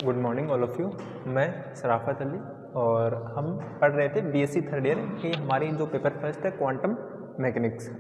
Good morning all of you. मैं शराफत अली और हम पढ़ रहे थे बीएससी थर्ड ईयर की हमारी जो पेपर फर्स्ट है क्वांटम मैकेनिक्स।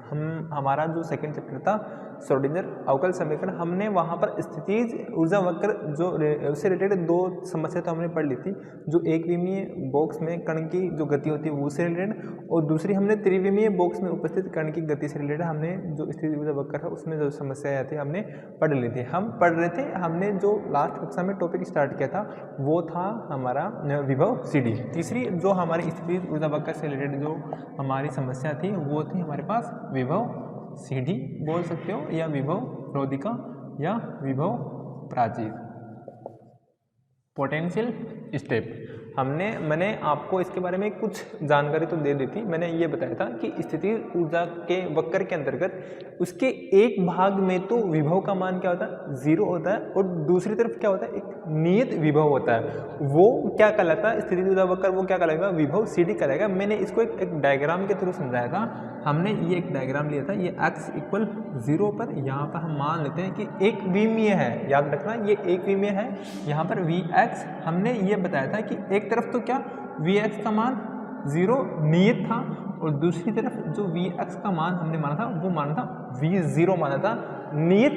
हमारा जो सेकंड चैप्टर था श्रोडिंगर अवकल समीकरण, हमने वहाँ पर स्थितिज ऊर्जा वक्र जो उससे रिलेटेड दो समस्या तो हमने पढ़ ली थी। जो एक विमीय बॉक्स में कण की जो गति होती है वो से रिलेटेड, और दूसरी हमने त्रिविमीय बॉक्स में उपस्थित कण की गति से रिलेटेड हमने जो स्थितिज ऊर्जा वक्र है उसमें जो समस्याएं आती है हमने पढ़ ली थी। हम पढ़ रहे थे, हमने जो लास्ट कक्षा में टॉपिक स्टार्ट किया था वो था हमारा विभव CD। तीसरी जो हमारी स्थितिज ऊर्जा वक्र से रिलेटेड जो हमारी समस्या थी वो थी हमारे पास विभव CD बोल सकते हो, या विभव रोधिका, या विभव प्राचीर, पोटेंशियल स्टेप। मैंने आपको इसके बारे में कुछ जानकारी तो दे दी थी। मैंने ये बताया था कि स्थितिज ऊर्जा के वक्र के अंतर्गत उसके एक भाग में तो विभव का मान क्या होता है, 0 होता है, और दूसरी तरफ क्या होता है, एक नियत विभव होता है। वो क्या कहलाता है, स्थितिज ऊर्जा वक्र वो क्या कहलाएगा, विभव CD कहलाएगा। मैंने इसको एक डायग्राम के थ्रू समझाया था। हमने ये एक डायग्राम लिया था, ये x = 0 पर यहाँ पर हम मान लेते हैं कि एक विमीय है, याद रखना ये एक विमीय है। यहाँ पर Vx हमने ये बताया था कि एक तरफ तो क्या Vx का मान 0 नियत था, और दूसरी तरफ जो Vx का मान हमने माना था वो माना था V0 माना था, नियत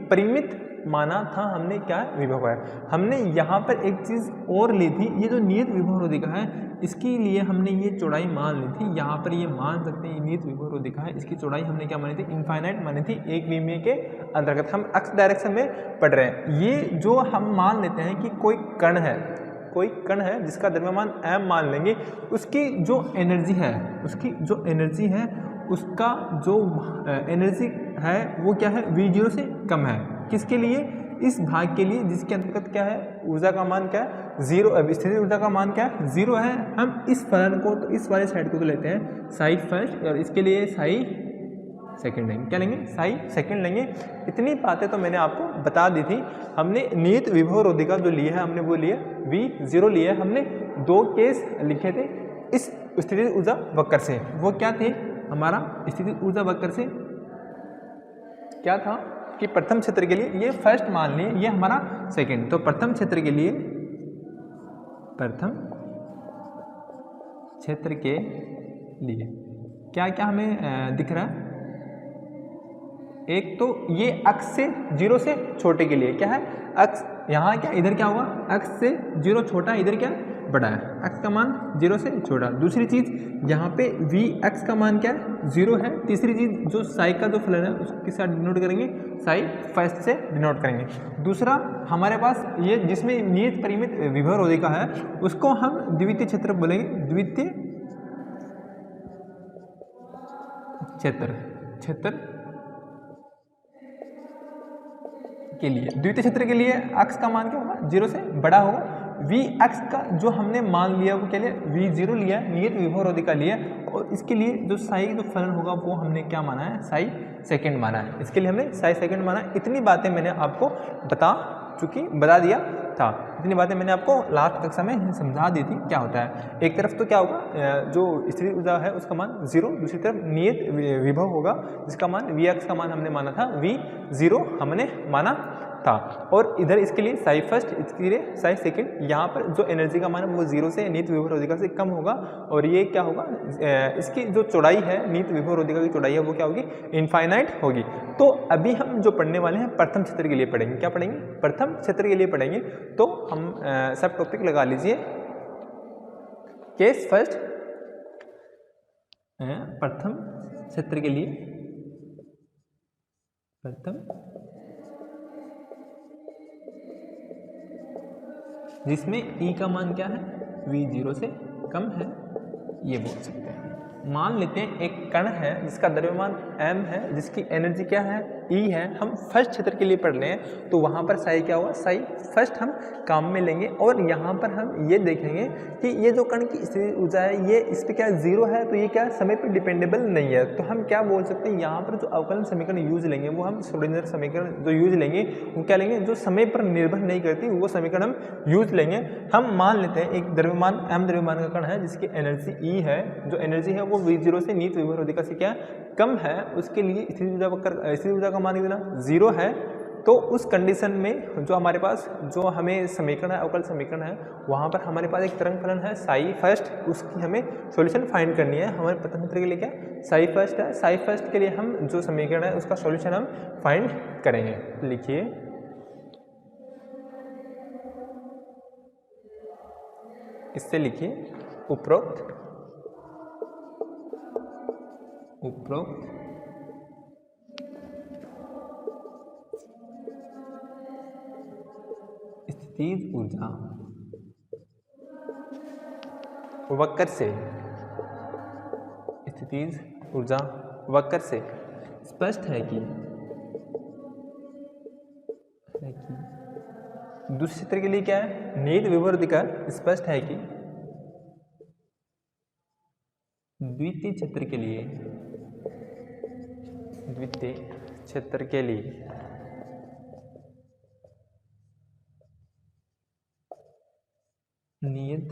परिमित माना था हमने, क्या विभव है। हमने यहाँ पर एक चीज़ और ली थी, ये जो नियत विभव रोधिका है इसके लिए हमने ये चौड़ाई मान ली थी। यहाँ पर ये मान सकते हैं नियत विभव रोधिका है, इसकी चौड़ाई हमने क्या मानी थी, इनफाइनाइट मानी थी एक विमीय के अंतर्गत। हम एक्स डायरेक्शन में पढ़ रहे हैं। ये जो हम मान लेते हैं कि कोई कण है जिसका द्रव्यमान m मान लेंगे, उसकी जो एनर्जी है उसका जो एनर्जी है वो क्या है, V0 से कम है। किसके लिए, इस भाग के लिए जिसके अंतर्गत क्या है, ऊर्जा का मान क्या है 0, स्थितिज ऊर्जा का मान क्या है 0 है। हम इस फलन को तो इस वाले साइड को तो लेते हैं साई फर्स्ट, और इसके लिए साई सेकंड लेंगे। क्या लेंगे, साई सेकंड लेंगे। इतनी बातें तो मैंने आपको बता दी थी। हमने नियत विभव रोधिका जो लिया है हमने वो लिया V0 लिया। हमने दो केस लिखे थे इस स्थितिज ऊर्जा वक्र से। वो क्या थे, हमारा स्थितिज ऊर्जा वक्र से क्या था कि प्रथम क्षेत्र के लिए ये फर्स्ट मान लिए, ये हमारा सेकंड। तो प्रथम क्षेत्र के लिए क्या क्या हमें दिख रहा है, एक तो ये अक्ष से 0 से छोटे के लिए क्या है, अक्ष यहाँ क्या इधर क्या होगा, अक्ष से 0 छोटा, इधर क्या बड़ा है, अक्ष का मान 0 से छोटा। दूसरी चीज यहाँ पे Vx का मान क्या है 0 है। तीसरी चीज जो साई का जो फलन है उसको किससे डिनोट करेंगे, साई फर्स्ट से डिनोट करेंगे। दूसरा हमारे पास ये जिसमें नियत परिमित विभव रोधिका है उसको हम द्वितीय क्षेत्र बोलेंगे, द्वितीय क्षेत्र के लिए। द्वितीय क्षेत्र के लिए अक्ष का मान क्या होगा, 0 से बड़ा होगा। Vx का जो हमने मान लिया वो क्या लिया, V0 लिया, नियत विभव रोधिका लिया, और इसके लिए जो साई जो फलन होगा वो हमने क्या माना है, साई सेकंड माना है। इसके लिए हमने साई सेकंड माना। इतनी बातें मैंने आपको बता दिया था। इतनी बातें मैंने आपको लास्ट कक्षा में समझा दी थी क्या होता है। एक तरफ तो क्या होगा, जो स्थितिज ऊर्जा है उसका मान 0, दूसरी तरफ नियत विभव होगा जिसका मान Vx का मान हमने माना था V0 हमने माना था, और इधर इसके लिए साई फर्स्ट, इसके लिए साई सेकंड। यहाँ पर जो एनर्जी का मान है वो 0 से नियत विभव रोधिका से कम होगा, और ये क्या होगा, इसकी जो चौड़ाई है नियत विभव रोधिका की चौड़ाई है वो क्या होगी, इनफाइनाइट होगी। तो अभी हम जो पढ़ने वाले हैं प्रथम क्षेत्र के लिए पढ़ेंगे। क्या पढ़ेंगे, प्रथम क्षेत्र के लिए पढ़ेंगे। तो हम सब टॉपिक लगा लीजिए। केस फर्स्ट, प्रथम क्षेत्र के लिए, जिसमें E का मान क्या है, V0 से कम है, ये बोल सकते हैं। मान लेते हैं एक कण है जिसका द्रव्यमान m है, जिसकी एनर्जी क्या है, E है। हम फर्स्ट क्षेत्र के लिए पढ़ रहे हैं तो वहाँ पर साई क्या होगा, साई फर्स्ट हम काम में लेंगे, और यहाँ पर हम ये देखेंगे कि ये जो कण की स्थितिज ऊर्जा है ये इस पर क्या 0 है, तो ये क्या समय पर डिपेंडेबल नहीं है। तो हम क्या बोल सकते हैं, यहाँ पर जो अवकलन समीकरण यूज लेंगे वो हम श्रोडिंगर समीकरण जो यूज लेंगे वो क्या लेंगे, जो समय पर निर्भर नहीं करती वो समीकरण हम यूज लेंगे। हम मान लेते हैं एक द्रव्यमान m द्रव्यमान का कण है जिसकी एनर्जी E है, जो एनर्जी है वो V0 से नियत विभव रोधिका से क्या कम है, उसके लिए स्थितिज ऊर्जा का मान कितना 0 है। तो उस कंडीशन में जो हमारे पास जो हमें समीकरण है, अवकल समीकरण है, वहाँ पर हमारे पास एक तरंग फलन है साई फर्स्ट, उसकी हमें सॉल्यूशन फाइंड करनी है। हमारे प्रथम सूत्र के लिए क्या साई फर्स्ट है, साई फर्स्ट के लिए हम जो समीकरण है उसका सॉल्यूशन हम फाइंड करेंगे। लिखिए इससे लिखिए उपरोक्त स्थितिज ऊर्जा वक्र से, स्थितिज ऊर्जा वक्र से स्पष्ट है कि दूसरे क्षेत्र के लिए क्या है, नियत विभव अधिकार स्पष्ट है कि द्वितीय क्षेत्र के लिए नियत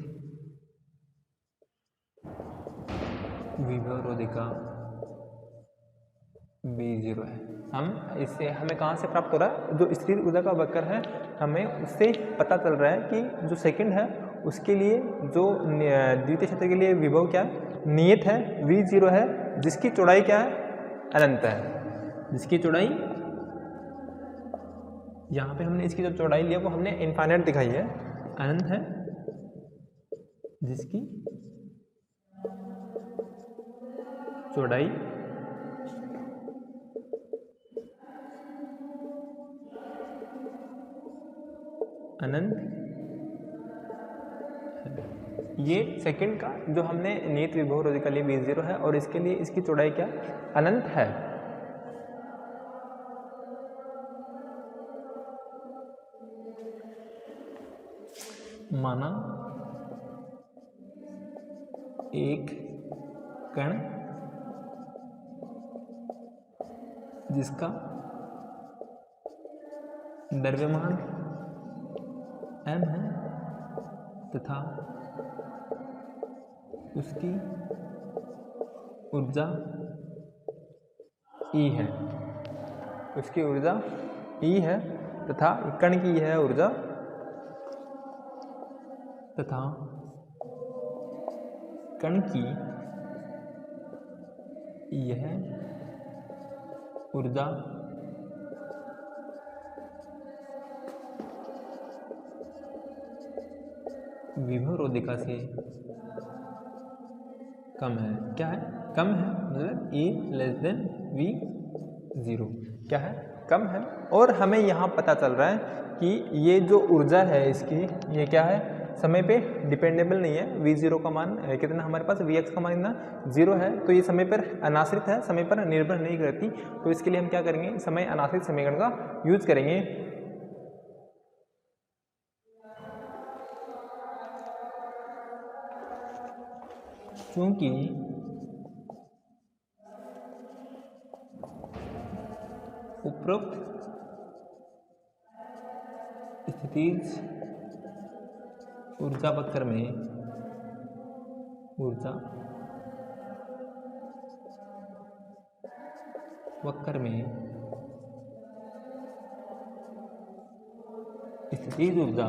विभवरोधिका B0 है। हम इससे हमें कहाँ से प्राप्त हो रहा है, जो स्थिर ऊर्जा का वक्र है हमें उससे पता चल रहा है कि जो सेकंड है उसके लिए जो द्वितीय क्षेत्र के लिए विभव क्या है, नियत है, V0 है, जिसकी चौड़ाई क्या है, अनंत है। जिसकी चौड़ाई यहाँ पे हमने इसकी जो चौड़ाई लिया वो हमने इनफाइनाइट दिखाई है, अनंत है, जिसकी चौड़ाई अनंत। ये सेकंड का जो हमने नियत विभव के लिए V0 है और इसके लिए इसकी चौड़ाई क्या अनंत है। माना एक कण जिसका द्रव्यमान m है तथा उसकी ऊर्जा E है, उसकी ऊर्जा E है तथा कण की है ऊर्जा, तथा कण की यह ऊर्जा विभवरोधिका से कम है। क्या है, कम है, मतलब E < V0 क्या है, कम है। और हमें यहाँ पता चल रहा है कि ये जो ऊर्जा है इसकी ये क्या है, समय पे डिपेंडेबल नहीं है। V0 का मान कितना हमारे पास, Vx का मान कितना 0 है, तो ये समय पर अनाश्रित है, समय पर निर्भर नहीं करती। तो इसके लिए हम क्या करेंगे, समय अनाश्रित समीकरण का यूज करेंगे। क्योंकि उपरोक्त स्थितिज ऊर्जा वक्र में स्थितिज ऊर्जा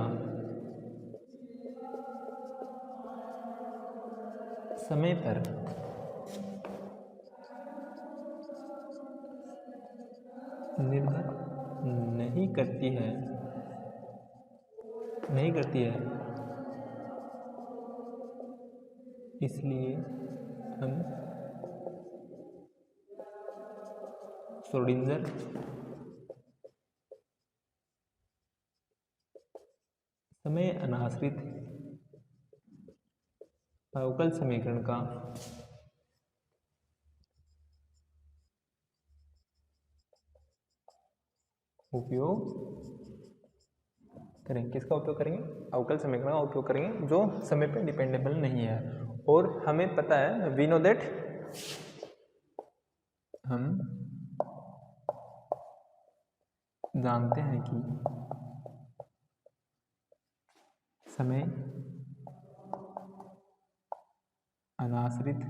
समय पर निर्भर नहीं करती है, इसलिए हम श्रोडिंगर समय अनाश्रित अवकल समीकरण का उपयोग करेंगे। किसका उपयोग करेंगे, अवकल समीकरण का उपयोग करेंगे जो समय पे डिपेंडेबल नहीं है। और हमें पता है, वी नो दैट, हम जानते हैं कि समय अनाश्रित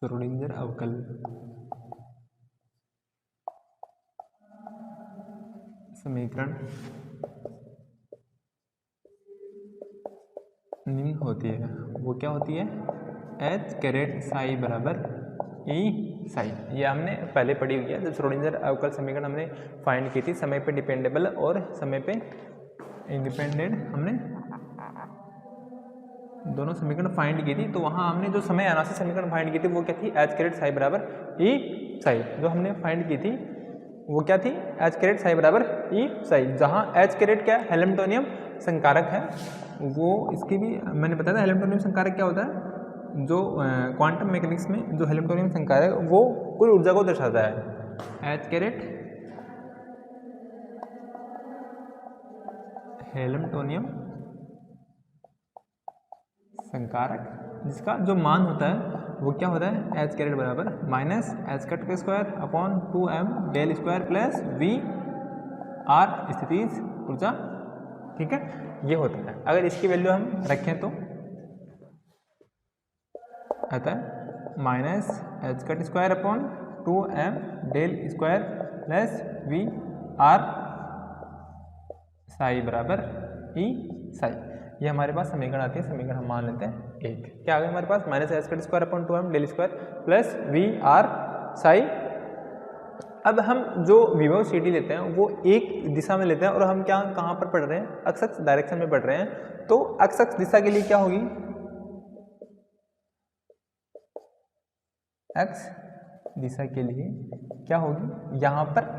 श्रोडिंगर अवकल समीकरण निम्न होती है। वो क्या होती है? एच कैरेट साई बराबर ई साई। ये हमने पहले पढ़ी हुई है। जब श्रोडिंगर अवकल समीकरण हमने फाइंड की थी, समय पे डिपेंडेबल और समय पे इंडिपेंडेंट, हमने दोनों समीकरण फाइंड की थी। तो वहाँ हमने जो समय अनाशी समीकरण फाइंड की थी वो क्या थी? एच कैरेट साई बराबर ई साई। जो हमने फाइंड की थी वो क्या थी? एच कैरेट साई बराबर ई साई। जहाँ एच कैरेट क्या है? हेल्मटोनियम संकारक है। वो इसकी भी मैंने बताया था। हेल्मटोनियम संकारक क्या होता है? जो क्वांटम मैकेनिक्स में जो हेल्मटोनियम संकारक वो कुल ऊर्जा को दर्शाता है। एच कैरेट हेल्मटोनियम संकारक, जिसका जो मान होता है वो क्या होता है? एच कैरेट बराबर माइनस एच कट का square upon 2m del square plus V R स्थितिज ऊर्जा। ठीक है, ये होता है। अगर इसकी वैल्यू हम रखें तो आता है minus H cut square upon 2m del square plus V R psi बराबर ई साई। ये हमारे पास समीकरण आती है। समीकरण हम मान लेते हैं एक। क्या आ गया हमारे पास? Minus H cut square upon 2m del square plus V R psi. अब हम जो विभव सी डी लेते हैं वो एक दिशा में लेते हैं, और हम क्या कहाँ पर पढ़ रहे हैं? एक्स एक्स डायरेक्शन में पढ़ रहे हैं। तो एक्स एक्स दिशा के लिए क्या होगी? एक्स दिशा के लिए क्या होगी? यहाँ पर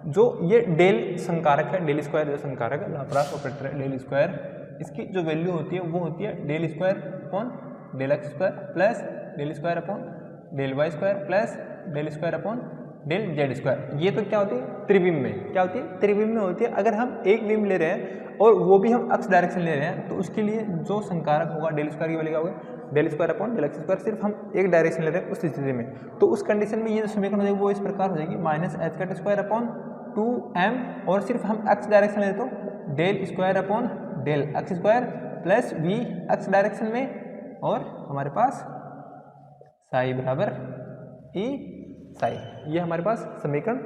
जो ये डेल संकारक है, डेल स्क्वायर जो संकारक है, लाप्लास ऑपरेटर है डेल स्क्वायर, इसकी जो वैल्यू होती है वो होती है del square upon del X square plus del square upon del Y square plus del square upon del Z square. ये तो क्या होती है? त्रिविम में। क्या होती है? त्रिविम में होती है। अगर हम एक विम ले रहे हैं और वो भी हम एक्स डायरेक्शन ले रहे हैं तो उसके लिए जो संकारक होगा डेल स्क्वायर की वैल्यू क्या होगी? Del square upon del X square. सिर्फ हम एक डायरेक्शन ले रहे हैं उस स्थिति में, तो उस कंडीशन में ये जो समीकरण हो जाएगी वो इस प्रकार हो जाएगी minus H cut square upon 2m, और सिर्फ हम एक्स डायरेक्शन ले तो del square upon del X square plus V X direction में, और हमारे पास साई बराबर ई साई। ये हमारे पास समीकरण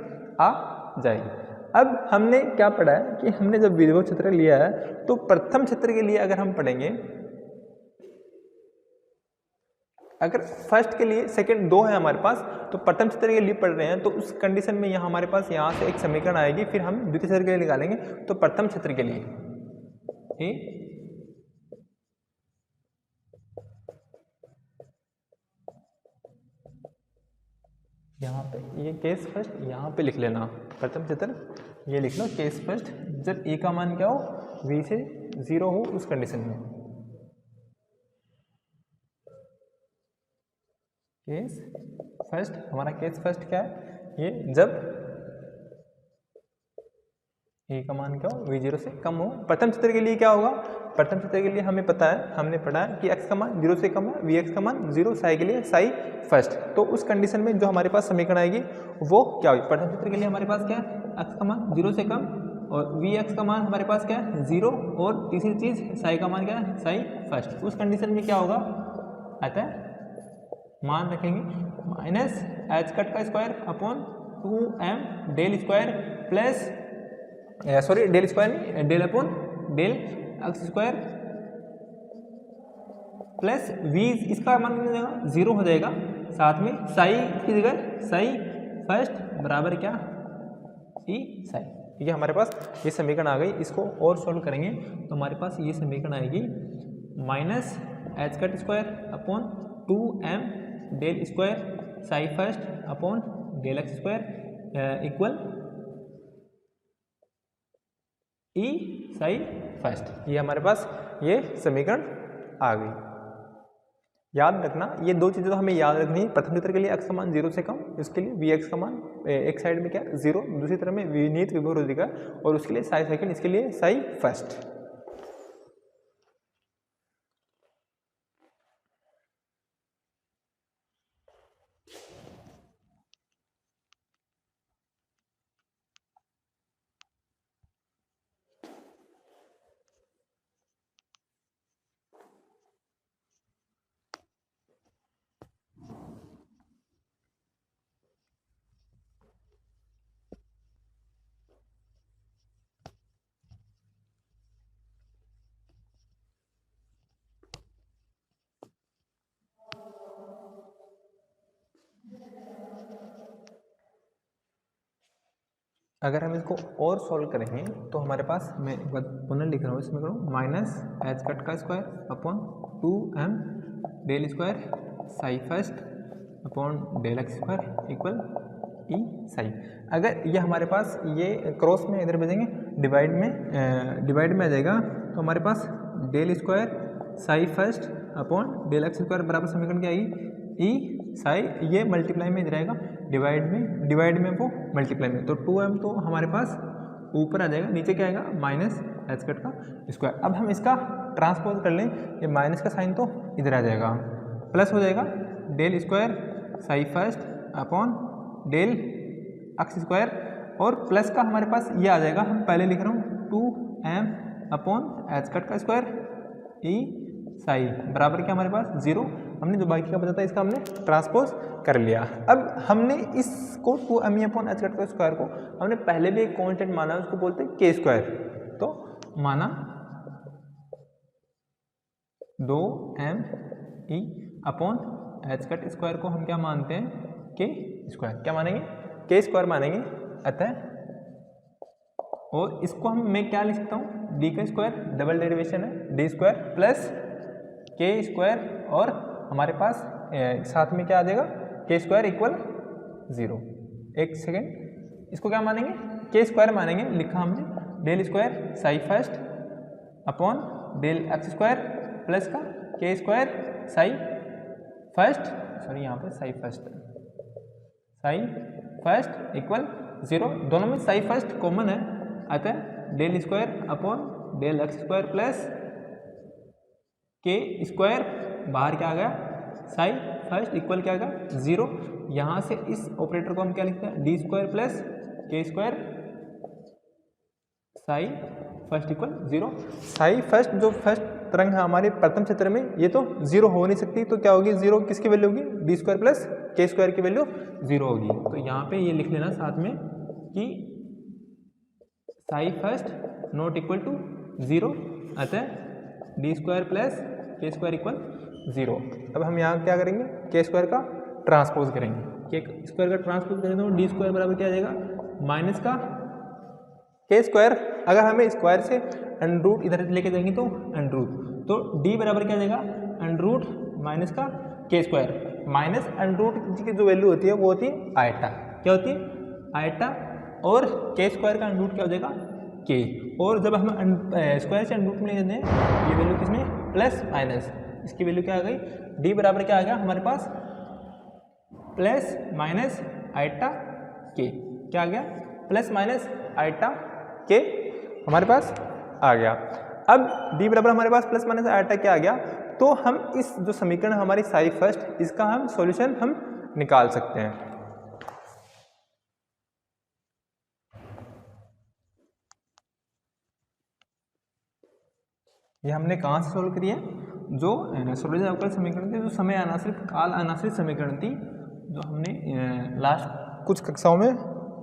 आ जाएगी। अब हमने क्या पढ़ा है कि हमने जब विभव क्षेत्र लिया है तो प्रथम क्षेत्र के लिए अगर हम पढ़ेंगे, अगर फर्स्ट के लिए सेकंड दो है हमारे पास, तो प्रथम क्षेत्र के लिए पढ़ रहे हैं तो उस कंडीशन में यहाँ हमारे पास यहाँ से एक समीकरण आएगी, फिर हम द्वितीय क्षेत्र के लिए निकालेंगे। तो प्रथम क्षेत्र के लिए यहाँ पे ये केस फर्स्ट यहाँ पे लिख लेना। प्रथम क्षेत्र ये लिख लो केस फर्स्ट, जब ए का मान क्या हो? v से 0 हो उस कंडीशन में। केस फर्स्ट, हमारा केस फर्स्ट क्या है? ये जब ए का मान क्या हो? v0 से कम हो। प्रथम क्षेत्र के लिए क्या होगा? प्रथम क्षेत्र के लिए हमें पता है, हमने पढ़ा है कि x का मान 0 से कम है, vx का मान 0, साई के लिए साई फर्स्ट। तो उस कंडीशन में जो हमारे पास समीकरण आएगी वो क्या होगी? प्रथम क्षेत्र के लिए हमारे पास क्या है? x का मान 0 से कम, और vx का मान हमारे पास क्या है? 0, और तीसरी चीज साई का मान क्या है? साई फर्स्ट। उस कंडीशन में क्या होगा? आता है मान रखेंगे माइनस एच कट का square upon 2m del square plus sorry del square नहीं, del upon del X square plus V, इसका मान कितना हो जाएगा? 0 हो जाएगा। साथ में साई की जगह साई फर्स्ट बराबर क्या? ई साई। ठीक है, हमारे पास ये समीकरण आ गई। इसको और सॉल्व करेंगे तो हमारे पास ये समीकरण आएगी minus H cut square upon 2m del square psi first upon del X square equal E psi first. ये हमारे पास ये समीकरण आ गई। याद रखना ये दो चीज़ें तो हमें याद रखनी है। प्रथम क्षेत्र के लिए x का मान 0 से कम, इसके लिए वी एक्स का मान एक साइड में क्या 0, दूसरी तरफ में विनीत विभव रोधी का, और उसके लिए साई सेकंड, इसके लिए साई फर्स्ट। अगर हम इसको और सॉल्व करेंगे तो हमारे पास, मैं एक बार पुनः लिख रहा हूँ इसमें, करूँ माइनस एच कट का square upon 2m del square psi first upon del X square equal E psi. अगर ये हमारे पास ये क्रॉस में इधर भेजेंगे, डिवाइड में आ जाएगा, तो हमारे पास del square psi first upon del X square बराबर समीकरण क्या आएगी, ई साई, ये मल्टीप्लाई में इधर आएगा, डिवाइड में वो मल्टीप्लाई में, तो 2m तो हमारे पास ऊपर आ जाएगा, नीचे क्या आएगा माइनस एच कट का स्क्वायर। अब हम इसका ट्रांसपोज कर लें, ये माइनस का साइन तो इधर आ जाएगा, प्लस हो जाएगा del square psi first upon del X square, और प्लस का हमारे पास ये आ जाएगा, हम पहले लिख रहा हूँ 2m अपॉन एच कट का स्क्वायर ई साई बराबर क्या हमारे पास 0। हमने जो बाकी का बचा था इसका हमने ट्रांसपोज कर लिया। अब हमने इसको 2m अपॉन एच कट का स्क्वायर को हमने पहले भी एक कांस्टेंट माना, उसको बोलते हैं के स्क्वायर, तो माना 2m E upon H cut square को हम क्या मानते हैं, के स्क्वायर, क्या मानेंगे, के स्क्वायर मानेंगे। अतः और इसको मैं क्या लिख सकता हूँ, डी का स्क्वायर, डबल डेरिवेशन है, D square plus K square, और हमारे पास साथ में क्या आ जाएगा, के स्क्वायर इक्वल 0। एक सेकेंड, इसको क्या मानेंगे, के स्क्वायर मानेंगे, लिखा हमने del square psi first upon del X square plus का K square psi first, sorry यहाँ पे साई फर्स्ट इक्वल 0। दोनों में साई फर्स्ट कॉमन है, अतः del square upon del X square plus K square, बाहर क्या आ गया साई फर्स्ट इक्वल क्या आ गया 0। यहाँ से इस ऑपरेटर को हम क्या लिखते हैं, D square plus K square psi first equal 0। Sai first जो फर्स्ट तरंग है हमारे प्रथम क्षेत्र में, ये तो 0 हो नहीं सकती, तो क्या होगी 0 किसकी वैल्यू होगी, D square plus K square की वैल्यू 0 होगी। तो यहाँ पे ये लिख लेना साथ में कि psi first not equal to 0, अतः D square plus K square equal 0। अब हम यहाँ क्या करेंगे, के स्क्वायर का ट्रांसपोज करेंगे, के स्क्वायर का ट्रांसपोज करेंगे तो डी स्क्वायर बराबर क्या आ जाएगा, माइनस का के स्क्वायर, अगर हमें स्क्वायर से अंडर रूट इधर लेके जाएंगे तो अंडर रूट, तो डी बराबर क्या आ जाएगा, अंडर रूट माइनस का K square, minus under root की जो वैल्यू होती है वो होती है आयटा, क्या होती है आयटा, और के स्क्वायर का अंडर रूट क्या हो जाएगा के, और जब हम स्क्वायर से अंडर रूट में ले जाते हैं ये वैल्यू किसमें प्लस माइनस, इसकी वैल्यू क्या आ गई, डी बराबर क्या आ गया हमारे पास प्लस माइनस आयटा के, क्या आ गया प्लस माइनस आयटा के हमारे पास आ गया। अब डी बराबर हमारे पास प्लस माइनस आयटा के आ गया, तो हम इस जो समीकरण हमारी साई फर्स्ट, इसका हम सॉल्यूशन हम निकाल सकते हैं। ये हमने कहाँ से सोल्व करी है, जो सोल्यूशन अवकल समीकरण थी, जो समय अनाश्रित काल अनाश्रित समीकरण थी, जो हमने लास्ट कुछ कक्षाओं में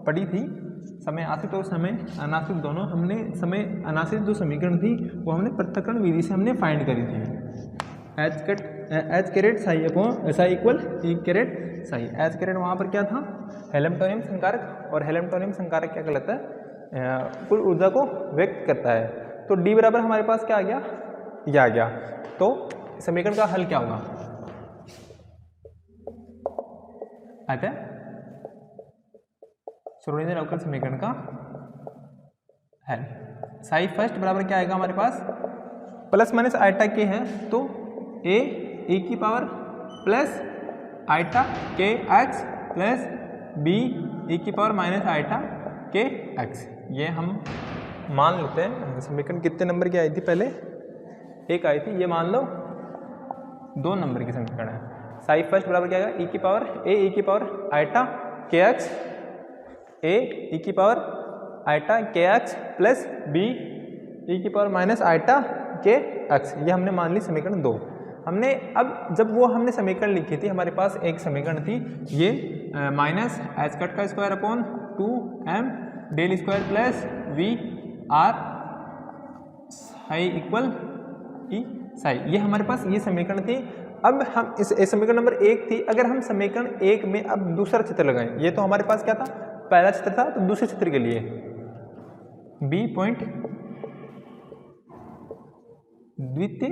पढ़ी थी। समय आश्रित और समय अनाश्रित दोनों हमने, समय अनाश्रित जो समीकरण थी वो हमने पृथक्करण विधि से हमने फाइंड करी थी। H caret psi upon psi equal E caret psi. H caret वहाँ पर क्या था, हेल्मटोनियम संकारक, और हेल्मटोनियम संकारक क्या कहलाता है, कुल ऊर्जा को व्यक्त करता है। तो डी बराबर हमारे पास क्या आ गया, ये आ गया। तो समीकरण का हल क्या होगा, अतः श्रोडिंगर अवकल समीकरण का हल, साई फर्स्ट बराबर क्या आएगा हमारे पास, प्लस माइनस आयटा के है, तो ए की power plus iota K X plus B E की power minus iota K X. ये हम मान लेते हैं। समीकरण कितने नंबर की आई थी, पहले एक आई थी, ये मान लो 2 नंबर की समीकरण है। साई फर्स्ट बराबर क्या आएगा, ई की पावर ए की power iota K X, A E की power iota K X plus B E की power minus iota K X. ये हमने मान ली समीकरण 2। हमने अब जब वो हमने समीकरण लिखी थी, हमारे पास एक समीकरण थी ये माइनस एच कट का square upon 2m del square plus V R psi equal E psi. ये हमारे पास ये समीकरण थी। अब हम इस समीकरण नंबर 1 थी, अगर हम समीकरण 1 में अब दूसरा चित्र लगाएं, ये तो हमारे पास क्या था, पहला क्षेत्र था, तो दूसरे क्षेत्र के लिए बी पॉइंट द्वितीय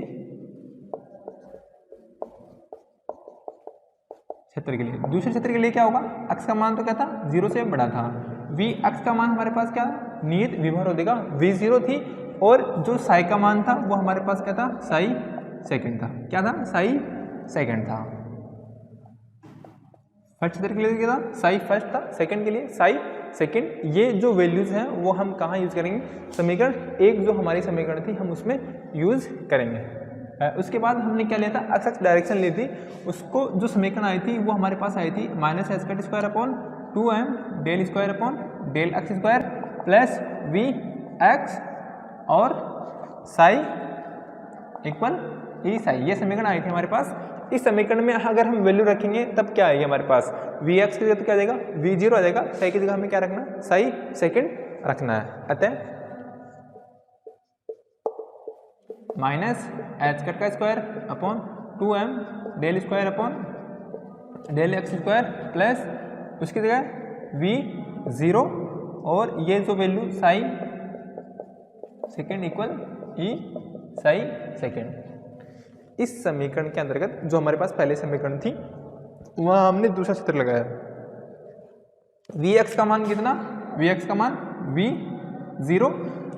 क्षेत्र के लिए। दूसरे क्षेत्र के लिए क्या होगा, अक्ष का मान तो क्या था, 0 से बड़ा था। v अक्ष का मान हमारे पास क्या नियत विभव रोधिका v0 थी, और जो साई का मान था वो हमारे पास क्या था, साई सेकंड था। क्या था, साई सेकंड था। फर्स्ट क्षेत्र के लिए क्या था, साई फर्स्ट था, सेकंड के लिए साई सेकंड। ये जो वैल्यूज हैं वो हम कहाँ यूज करेंगे, समीकरण 1 जो हमारी समीकरण थी हम उसमें यूज करेंगे। उसके बाद हमने क्या लिया था, एक्स एक्स डायरेक्शन ली थी, उसको जो समीकरण आई थी वो हमारे पास आई थी minus H cut square upon 2m del square upon del X square plus V X और साई इक्वल ई साई। ये समीकरण आई थी हमारे पास। इस समीकरण में अगर हम वैल्यू रखेंगे तब क्या आएगी हमारे पास, वी एक्स की जगह तो क्या आ जाएगा, v0 आ जाएगा, साई की जगह हमें क्या रखना है, साई सेकंड रखना है। अतः माइनस एच कट का square upon 2m del square upon del X square plus उसकी जगह v0 और ये जो value psi second equal E psi second. इस समीकरण के अंतर्गत जो हमारे पास पहले समीकरण थी वहाँ हमने दूसरा क्षेत्र लगाया। वी एक्स का मान कितना, वी एक्स का मान v0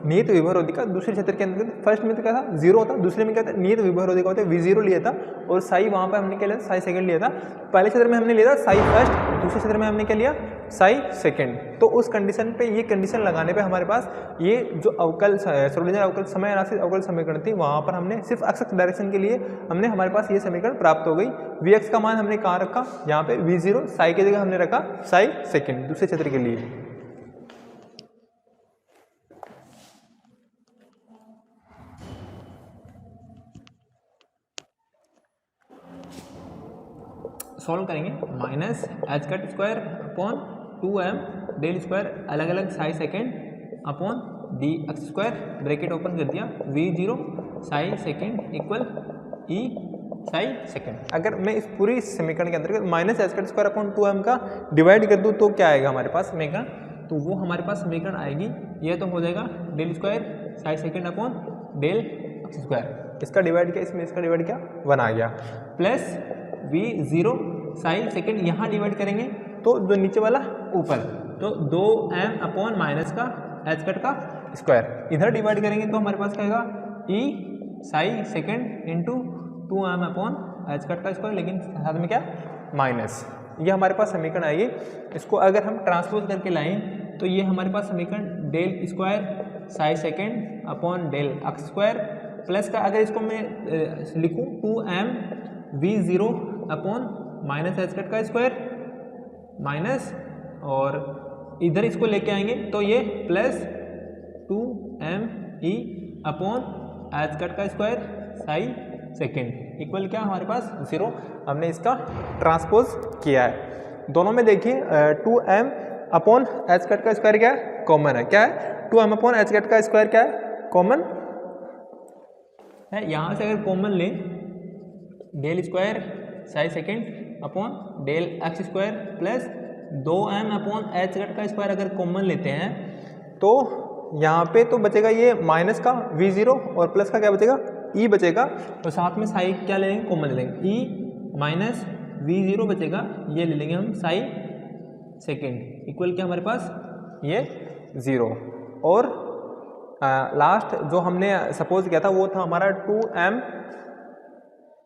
नियत विभव रोधिका दूसरे क्षेत्र के अंतर्गत। फर्स्ट में तो क्या था, 0 होता, दूसरे में क्या था, नियत विभव रोधिका होता है, v0 लिया था, और साई वहाँ पर हमने क्या लिया, साई सेकंड लिया था। पहले क्षेत्र में हमने लिया था साई फर्स्ट, दूसरे क्षेत्र में हमने क्या लिया, साई सेकंड। तो उस कंडीशन पे, ये कंडीशन लगाने पे हमारे पास ये जो अवकल श्रोडिंगर अवकल समय राशि अवकल समीकरण थी वहाँ पर हमने सिर्फ एक्स डायरेक्शन के लिए हमने हमारे पास ये समीकरण प्राप्त हो गई। वी एक्स का मान हमने कहाँ रखा, यहाँ पे v0, साई की जगह हमने रखा साई सेकंड दूसरे क्षेत्र के लिए। सॉल्व करेंगे, minus H cut square upon 2m del square अलग अलग psi second upon D X square bracket open कर दिया, v0 psi second equal E psi second. अगर मैं इस पूरी समीकरण के अंतर्गत minus H cut square upon 2m का डिवाइड कर दूँ तो क्या आएगा हमारे पास समीकरण, तो वो हमारे पास समीकरण आएगी, ये तो हो जाएगा del square psi second upon del X square. इसका डिवाइड किया, इसमें इसका डिवाइड किया, 1 आ गया, प्लस v0 साई सेकेंड यहाँ डिवाइड करेंगे तो जो नीचे वाला ऊपर, तो 2m अपॉन माइनस का एच कट का स्क्वायर इधर डिवाइड करेंगे तो हमारे पास क्या आएगा, E psi second into 2m upon H cut का स्क्वायर, लेकिन साथ में क्या माइनस। ये हमारे पास समीकरण आएगी। इसको अगर हम ट्रांसपोज करके लाएं तो ये हमारे पास समीकरण del square psi second upon del X square plus का, अगर इसको मैं लिखूँ 2m v0 upon minus H cut का स्क्वायर माइनस, और इधर इसको लेके आएंगे तो ये plus 2m E upon H cut का स्क्वायर साई सेकेंड इक्वल क्या हमारे पास 0। हमने इसका ट्रांसपोज किया है। दोनों में देखिए 2m अपॉन एच कट का स्क्वायर क्या है, कॉमन है। क्या है, 2m अपॉन एच कट का स्क्वायर क्या है, कॉमन है। यहाँ से अगर कॉमन लें, del square psi second upon del X square plus 2m upon H cut का स्क्वायर अगर कॉमन लेते हैं तो यहाँ पे तो बचेगा ये माइनस का v0 और प्लस का क्या बचेगा, e बचेगा, और साथ में साई क्या ले लेंगे, कॉमन ले लेंगे, e माइनस v0 बचेगा, ये ले लेंगे हम साई सेकेंड इक्वल क्या हमारे पास ये 0। और लास्ट जो हमने सपोज किया था वो था हमारा 2m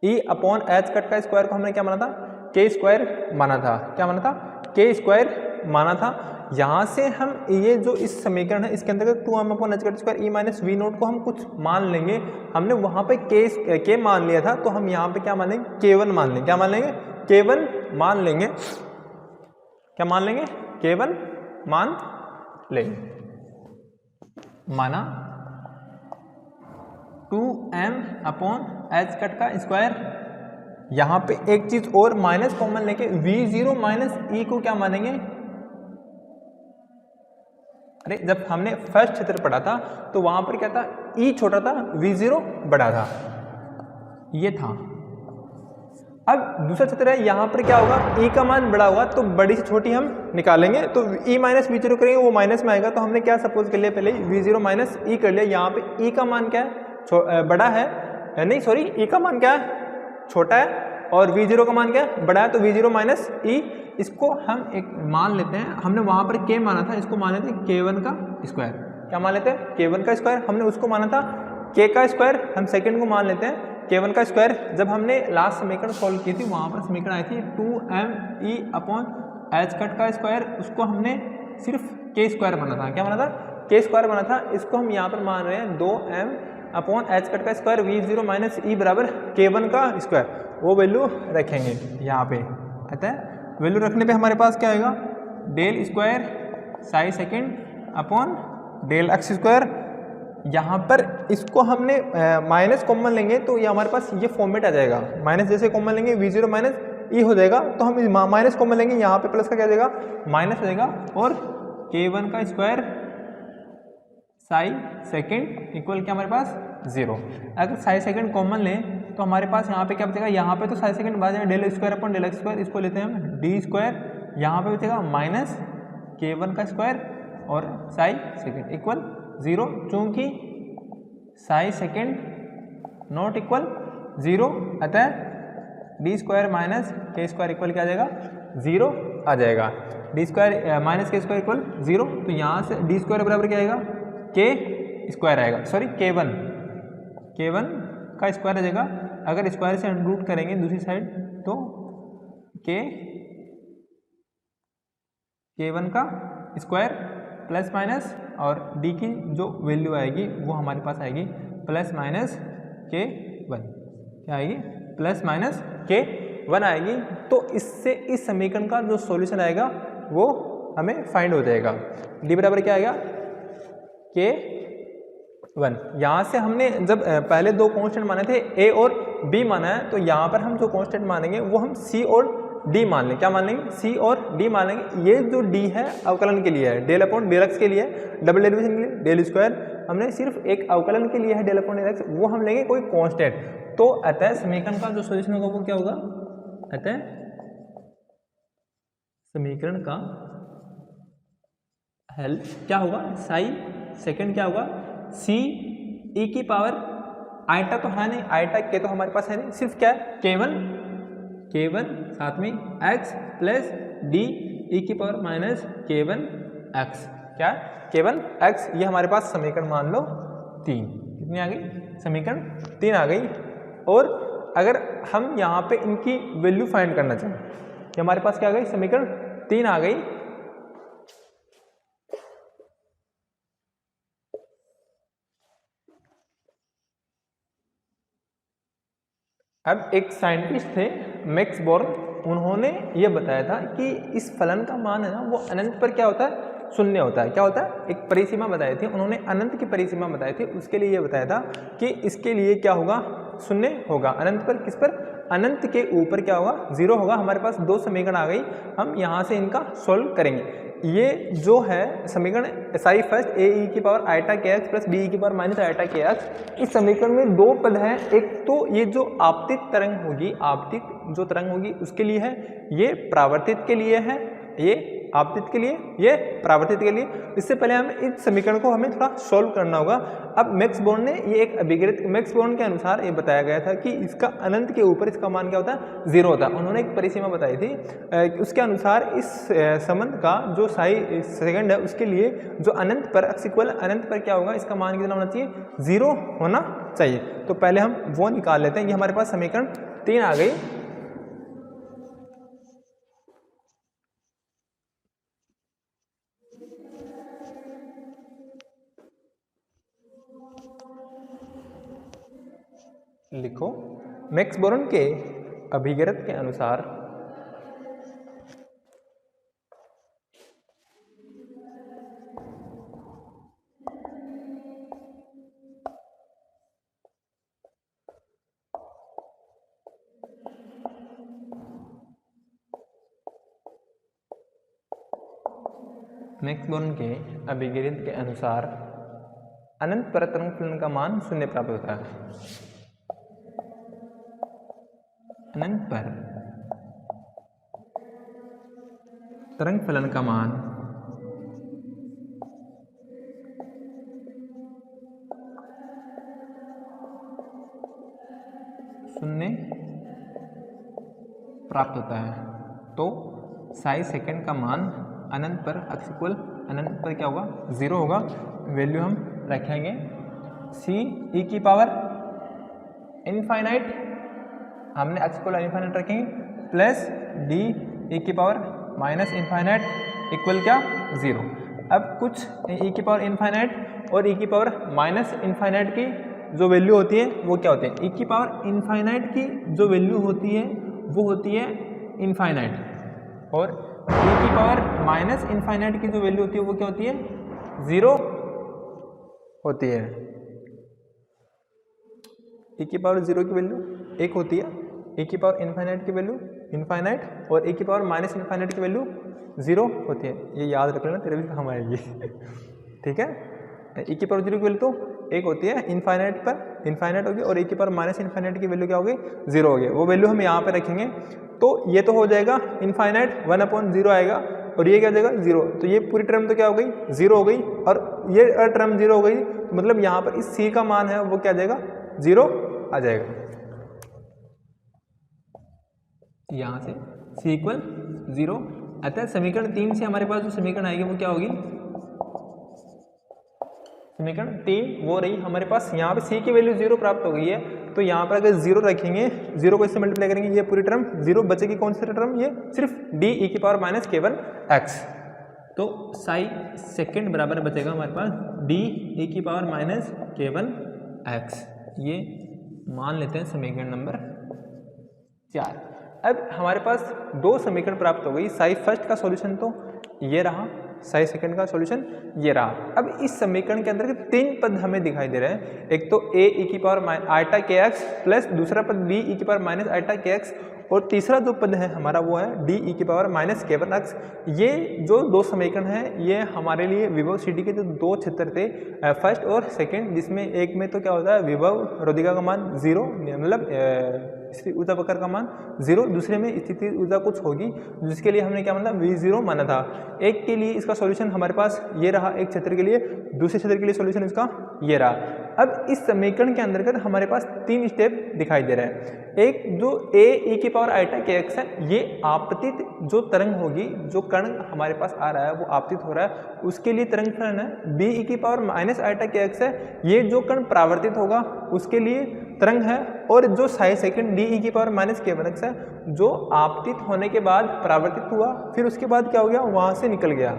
E upon H cut का स्क्वायर को हमने क्या माना था, के स्क्वायर माना था। क्या माना था, के स्क्वायर माना था। यहाँ से हम ये जो इस समीकरण है इसके अंतर्गत 2m upon H cut square E minus V naught को हम कुछ मान लेंगे। हमने वहाँ पे के मान लिया था, तो हम यहाँ पे क्या मान लेंगे, k1 मान लेंगे। क्या मान लेंगे, k1 मान लेंगे। क्या मान लेंगे, k1 मान लेंगे। माना 2m अपॉन एच कट का स्क्वायर, यहाँ पे एक चीज और माइनस कॉमन लेके v0 माइनस ई को क्या मानेंगे, अरे जब हमने फर्स्ट क्षेत्र पढ़ा था तो वहां पर क्या था, ई छोटा था v0 बड़ा था, ये था। अब दूसरा क्षेत्र है, यहाँ पर क्या होगा, e का मान बड़ा होगा तो बड़ी से छोटी हम निकालेंगे, तो e माइनस वी जीरो करेंगे वो माइनस में आएगा। तो हमने क्या सपोज कर लिया, पहले वी जीरो माइनस ई कर लिया। यहाँ पे e का मान क्या है, बड़ा है, नहीं सॉरी, e का मान क्या है, छोटा है, और वी जीरो का मान क्या है, बड़ा है, तो वी जीरो माइनस ई। इसको हम एक मान लेते हैं, हमने वहाँ पर k माना था, इसको मान लेते हैं k1 का स्क्वायर। क्या मान लेते हैं, k1 का स्क्वायर। हमने उसको माना था k का स्क्वायर, हम सेकंड को मान लेते हैं k1 का स्क्वायर। जब हमने लास्ट समीकरण सॉल्व की थी वहाँ पर समीकरण आई थी 2m e upon H cut का स्क्वायर, उसको हमने सिर्फ k स्क्वायर बना था। क्या बना था, k स्क्वायर बना था। इसको हम यहाँ पर मान रहे हैं 2m अपॉन एच कट का स्क्वायर वी जीरो माइनस ई बराबर k1 का स्क्वायर, वो वैल्यू रखेंगे यहाँ पे। अतः वैल्यू रखने पे हमारे पास क्या आएगा, del square psi second upon del X square. यहाँ पर इसको हमने माइनस कॉमन लेंगे तो ये हमारे पास ये फॉर्मेट आ जाएगा, माइनस जैसे कॉमन लेंगे वी जीरो माइनस ई हो जाएगा, तो हम माइनस कॉमन लेंगे, यहाँ पे प्लस का क्या जाएगा, माइनस हो जाएगा, और k1 का स्क्वायर साई सेकेंड इक्वल क्या हमारे पास 0। अगर साई सेकेंड कॉमन लें तो हमारे पास यहाँ पे क्या बचेगा, यहाँ पे तो साई सेकेंड बाद में del square upon del X square, इसको लेते हैं हम डी स्क्वायर, यहाँ पे बचेगा माइनस k1 का स्क्वायर और साई सेकेंड इक्वल 0, चूँकि साई सेकेंड नॉट इक्वल 0, अतः डी स्क्वायर माइनस के स्क्वायर इक्वल क्या आ जाएगा, 0 आ जाएगा। डी स्क्वायर माइनस के स्क्वायर इक्वल 0, तो यहाँ से डी स्क्वायर बराबर क्या आएगा, के स्क्वायर आएगा, सॉरी k1 का स्क्वायर आ जाएगा। अगर स्क्वायर से रूट करेंगे दूसरी साइड तो k1 का स्क्वायर प्लस माइनस, और d की जो वैल्यू आएगी वो हमारे पास आएगी प्लस माइनस k1, क्या आएगी, प्लस माइनस k1 आएगी। तो इससे इस समीकरण का जो सॉल्यूशन आएगा वो हमें फाइंड हो जाएगा। d बराबर क्या आएगा, k1। यहाँ से हमने जब पहले दो कांस्टेंट माने थे a और b माना है, तो यहाँ पर हम जो कांस्टेंट मानेंगे वो हम c और d मान लें। क्या मान लेंगे, c और d मान लेंगे। ये जो d है अवकलन के लिए है, डेल अपॉन डेल एक्स के लिए, डबल डेरिवेशन के लिए डेल स्क्वायर हमने सिर्फ एक अवकलन के लिए है डेल अपॉन डेल एक्स, वो हम लेंगे कोई कांस्टेंट। तो अतः समीकरण का जो सॉल्यूशन होगा वो क्या होगा, अतः समीकरण का हल क्या होगा, साई सेकंड क्या होगा, c e की पावर आइटा तो है नहीं, आइटा के तो हमारे पास है नहीं, सिर्फ क्या है k1 साथ में x प्लस d e की पावर माइनस k1 x, क्या है k1 x। ये हमारे पास समीकरण मान लो 3, कितनी आ गई, समीकरण 3 आ गई। और अगर हम यहाँ पे इनकी वैल्यू फाइंड करना चाहें, कि हमारे पास क्या आ गई, समीकरण 3 आ गई। अब एक साइंटिस्ट थे मैक्स बोर्न, उन्होंने ये बताया था कि इस फलन का मान है ना वो अनंत पर क्या होता है, शून्य होता है। क्या होता है, एक परिसीमा बताई थी उन्होंने, अनंत की परिसीमा बताई थी। उसके लिए ये बताया था कि इसके लिए क्या होगा, शून्य होगा। अनंत पर, किस पर, अनंत के ऊपर क्या होगा, 0 होगा। हमारे पास दो समीकरण आ गई, हम यहाँ से इनका सोल्व करेंगे। ये जो है समीकरण साई फर्स्ट ए ई की पावर आइटा के एक्स प्लस बी ई की पावर माइनस आइटा के एक्स, इस समीकरण में दो पद हैं। एक तो ये जो आपतित तरंग होगी, आपतित जो तरंग होगी उसके लिए है, ये परावर्तित के लिए है, ये आपतित के लिए, ये परावर्तित के लिए। इससे पहले हमें इस समीकरण को हमें थोड़ा सोल्व करना होगा। अब मैक्स बोर्न ने ये एक अभिगृत, मैक्स बोर्न के अनुसार ये बताया गया था कि इसका अनंत के ऊपर इसका मान क्या होता है, 0 होता है। उन्होंने एक परिसीमा बताई थी, उसके अनुसार इस संबंध का जो साई सेकंड है उसके लिए जो अनंत पर एक्स इक्वल अनंत पर क्या होगा, इसका मान कितना होना चाहिए, 0 होना चाहिए। तो पहले हम वो निकाल लेते हैं। ये हमारे पास समीकरण 3 आ गई। लिखो, मैक्स बोर्न के अभिगृत के अनुसार मैक्स बोर्न के अभिगृत के अनुसार अनंत पर तरंग फलन का मान 0 प्राप्त होता है। अनंत पर तरंग फलन का मान शून्य प्राप्त होता है। तो साई सेकंड का मान अनंत पर x इक्वल अनंत पर क्या होगा, 0 होगा। वैल्यू हम रखेंगे c e की पावर इनफाइनाइट, हमने x इक्वल इनफाइनाइट रखेंगे, प्लस d e की पावर माइनस इनफाइनाइट इक्वल क्या, 0। अब कुछ e की पावर इनफाइनाइट और e की पावर माइनस इनफाइनाइट की जो वैल्यू होती है वो क्या होती है, e की पावर इनफाइनाइट की जो वैल्यू होती है वो होती है इनफाइनाइट, और e की पावर माइनस इनफाइनाइट की जो वैल्यू होती है वो क्या होती है, 0 होती है। e की पावर 0 की वैल्यू 1 होती है, e की पावर इनफाइनाइट की वैल्यू इनफाइनाइट, और e की पावर माइनस इनफाइनाइट की वैल्यू 0 होती है। ये याद रख लेना, तेरे भी काम आएगी। ठीक है, e की पावर 0 की वैल्यू तो 1 होती है, इनफाइनाइट पर इनफाइनाइट होगी, और e की पावर माइनस इनफाइनाइट की वैल्यू क्या होगी, 0 होगी। वो वैल्यू हम यहाँ पे रखेंगे, तो ये तो हो जाएगा इनफाइनाइट 1/0 आएगा, और ये क्या हो जाएगा 0। तो ये पूरी टर्म तो क्या हो गई, 0 हो गई, और ये टर्म 0 हो गई, तो मतलब यहाँ पर इस c का मान है वो क्या आ जाएगा, 0 आ जाएगा। यहाँ से c इक्वल 0। अतः समीकरण 3 से हमारे पास जो समीकरण आएगी वो क्या होगी, समीकरण 3 वो रही हमारे पास। यहाँ पे c की वैल्यू 0 प्राप्त हो गई है, तो यहाँ पर अगर 0 रखेंगे, 0 को इससे मल्टीप्लाई करेंगे, ये पूरी टर्म 0 बचेगी। कौन सी टर्म, ये सिर्फ d e की पावर माइनस k1 x। तो साई सेकंड बराबर बचेगा हमारे पास d e की पावर माइनस k1 x। ये मान लेते हैं समीकरण नंबर 4। अब हमारे पास 2 समीकरण प्राप्त हो गई। साई फर्स्ट का सॉल्यूशन तो ये रहा, साई सेकंड का सॉल्यूशन ये रहा। अब इस समीकरण के अंदर 3 पद हमें दिखाई दे रहे हैं। एक तो a e की पावर आइटा के एक्स, प्लस दूसरा पद b e की पावर माइनस आइटा के एक्स, और तीसरा जो पद है हमारा वो है d e की पावर माइनस k1 x। ये जो 2 समीकरण हैं ये हमारे लिए विभव सी डी के जो 2 क्षेत्र थे, फर्स्ट और सेकंड, जिसमें एक में तो क्या होता है विभव रोधिका का मान 0, मतलब स्थिति ऊर्जा वक्र का मान 0, दूसरे में स्थिति ऊर्जा कुछ होगी, जिसके लिए हमने क्या मतलब v0 माना था। एक के लिए इसका सॉल्यूशन हमारे पास ये रहा, एक क्षेत्र के लिए, दूसरे क्षेत्र के लिए सॉल्यूशन इसका ये रहा। अब इस समीकरण के अंतर्गत हमारे पास 3 स्टेप दिखाई दे रहे हैं। एक जो a e की पावर आइटा के एक्स है, ये आपतित जो तरंग होगी, जो कण हमारे पास आ रहा है वो आपतित हो रहा है, उसके लिए तरंग फलन है। b e की पावर माइनस आइटा के एक्स है, ये जो कण परावर्तित होगा उसके लिए तरंग है। और जो साई सेकंड d e की पावर माइनस k1 x है, जो आपतित होने के बाद परावर्तित हुआ, फिर उसके बाद क्या हो गया, वहां से निकल गया,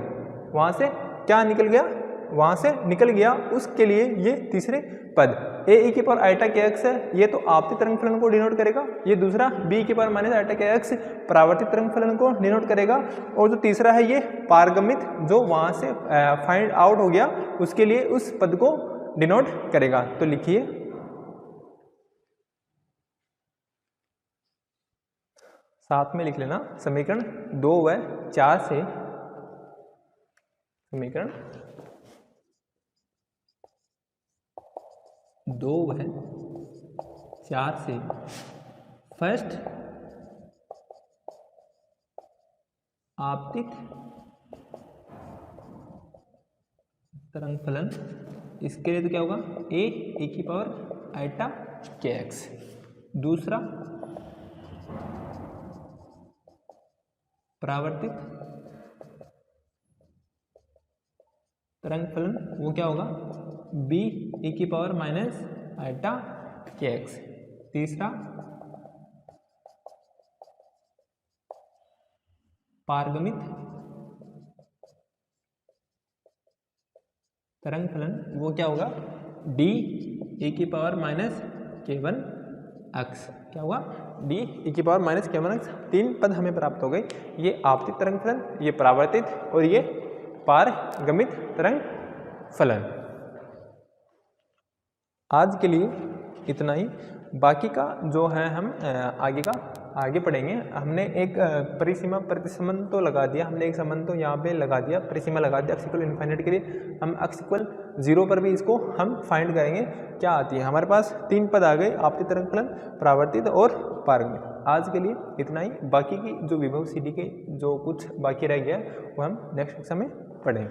वहां से क्या निकल गया, वहां से निकल गया, उसके लिए ये तीसरे पद a e की पावर आइटा के एक्स है, ये तो आपतित तरंग फलन को डिनोट करेगा। ये दूसरा b की पावर माइनस आइटा के एक्स परावर्तित तरंग फलन को डिनोट करेगा। और जो तीसरा है ये पारगमित, जो वहां से फाइंड आउट हो गया, उसके लिए उस पद को डिनोट करेगा। तो लिखिए साथ में लिख लेना, समीकरण 2 व 4 से, समीकरण 2 व 4 से फर्स्ट आपतित तरंग फलन, इसके लिए तो क्या होगा a e की पावर आइटा के एक्स, दूसरा परावर्तित तरंग फलन वो क्या होगा b e की पावर माइनस आइटा के एक्स, तीसरा पारगमित तरंग फलन वो क्या होगा d e की पावर माइनस k1 x। क्या होगा d e की पावर माइनस k1 x। 3 पद हमें प्राप्त हो गए, ये आपतित तरंग फलन, ये परावर्तित, और ये पारगमित तरंग फलन। आज के लिए इतना ही। बाकी का जो है हम आगे पढ़ेंगे। हमने एक परिसीमा प्रतिसंबंध तो लगा दिया, हमने एक संबंध तो यहाँ पे लगा दिया, परिसीमा लगा दिया x = इन्फाइनाइट के लिए। हम x = 0 पर भी इसको हम फाइंड करेंगे क्या आती है। हमारे पास 3 पद आ गए, आपतित तरंग फलन, परावर्तित और पारगम्य। आज के लिए इतना ही। बाकी की जो विभव CD के जो कुछ बाकी रह गया वो हम नेक्स्ट कक्षा में पढ़ेंगे।